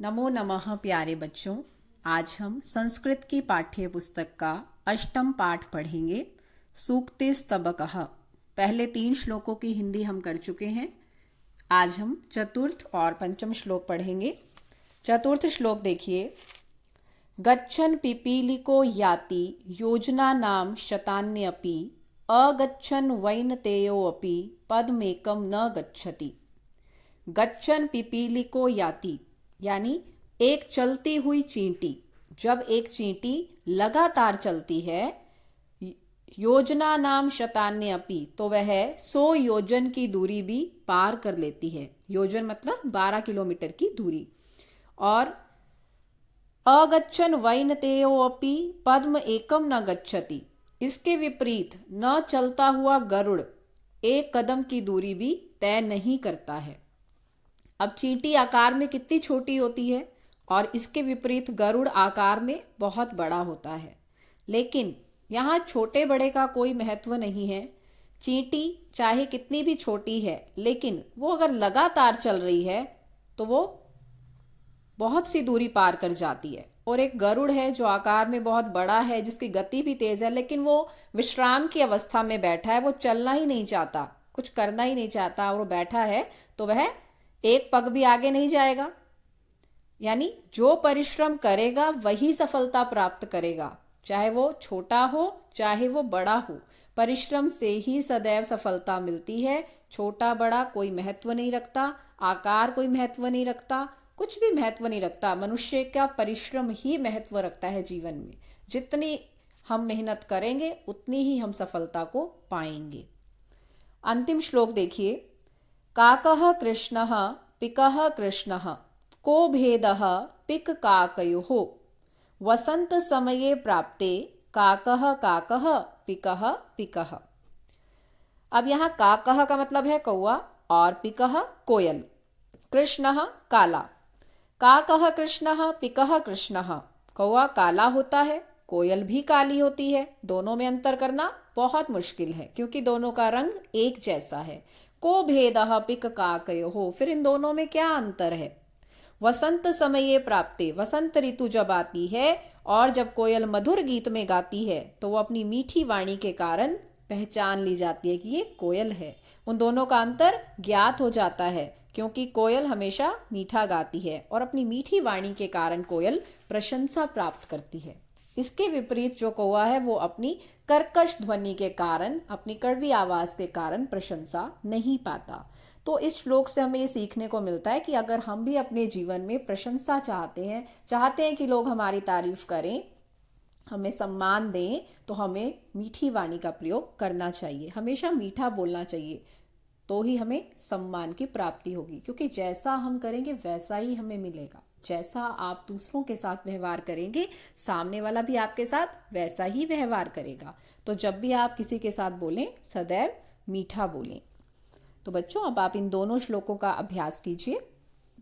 नमो नमः प्यारे बच्चों। आज हम संस्कृत की पाठ्य पुस्तक का अष्टम पाठ पढ़ेंगे। सूक्तिस्तबकः। पहले 3 श्लोकों की हिंदी हम कर चुके हैं। आज हम चतुर्थ और पंचम श्लोक पढ़ेंगे। चतुर्थ श्लोक देखिए। गच्छन् पिपीलिको याति योजनानां शतान्यपि अगच्छन् वैनतेयोऽपि पदमेकं न गच्छति। गच्छन् पिपीलिको याति यानी एक चलती हुई चींटी। जब एक चींटी लगातार चलती है योजना नाम शतान्य अपि तो वह 100 योजन की दूरी भी पार कर लेती है। योजन मतलब 12 किलोमीटर की दूरी। और अगच्छन् वैनतेयो अपि पद्म एकम न गच्छति। इसके विपरीत न चलता हुआ गरुड़ एक कदम की दूरी भी तय नहीं करता है। अब चींटी आकार में कितनी छोटी होती है और इसके विपरीत गरुड़ आकार में बहुत बड़ा होता है। लेकिन यहाँ छोटे बड़े का कोई महत्व नहीं है। चींटी चाहे कितनी भी छोटी है लेकिन वो अगर लगातार चल रही है तो वो बहुत सी दूरी पार कर जाती है। और एक गरुड़ है जो आकार में बहुत बड़ा है, जिसकी गति भी तेज है, लेकिन वो विश्राम की अवस्था में बैठा है। वो चलना ही नहीं चाहता, कुछ करना ही नहीं चाहता, और वो बैठा है तो वह एक पग भी आगे नहीं जाएगा। यानी जो परिश्रम करेगा वही सफलता प्राप्त करेगा, चाहे वो छोटा हो चाहे वो बड़ा हो। परिश्रम से ही सदैव सफलता मिलती है। छोटा बड़ा कोई महत्व नहीं रखता, आकार कोई महत्व नहीं रखता, कुछ भी महत्व नहीं रखता। मनुष्य का परिश्रम ही महत्व रखता है जीवन में। जितनी हम मेहनत करेंगे उतनी ही हम सफलता को पाएंगे। अंतिम श्लोक देखिए। काकः कृष्णः पिकः कृष्णः को भेदः पिक काकयोः वसंत समये प्राप्ते काकः काकः पिकः पिकः। अब यहाँ काकः का मतलब है कौवा और पिकः कोयल। कृष्णः काला। काकः कृष्णः पिकः कृष्णः। कौवा काला होता है, कोयल भी काली होती है। दोनों में अंतर करना बहुत मुश्किल है क्योंकि दोनों का रंग एक जैसा है। को भेदः पिक काकयोः, फिर इन दोनों में क्या अंतर है। वसंत समये प्राप्ते, वसंत ऋतु जब आती है और जब कोयल मधुर गीत में गाती है तो वो अपनी मीठी वाणी के कारण पहचान ली जाती है कि ये कोयल है। उन दोनों का अंतर ज्ञात हो जाता है क्योंकि कोयल हमेशा मीठा गाती है और अपनी मीठी वाणी के कारण कोयल प्रशंसा प्राप्त करती है। इसके विपरीत जो कौवा है वो अपनी कर्कश ध्वनि के कारण, अपनी कड़वी आवाज के कारण प्रशंसा नहीं पाता। तो इस श्लोक से हमें ये सीखने को मिलता है कि अगर हम भी अपने जीवन में प्रशंसा चाहते हैं कि लोग हमारी तारीफ करें, हमें सम्मान दें, तो हमें मीठी वाणी का प्रयोग करना चाहिए। हमेशा मीठा बोलना चाहिए, तो ही हमें सम्मान की प्राप्ति होगी। क्योंकि जैसा हम करेंगे वैसा ही हमें मिलेगा। जैसा आप दूसरों के साथ व्यवहार करेंगे, सामने वाला भी आपके साथ वैसा ही व्यवहार करेगा। तो जब भी आप किसी के साथ बोलें, सदैव मीठा बोलें। तो बच्चों, अब आप इन दोनों श्लोकों का अभ्यास कीजिए।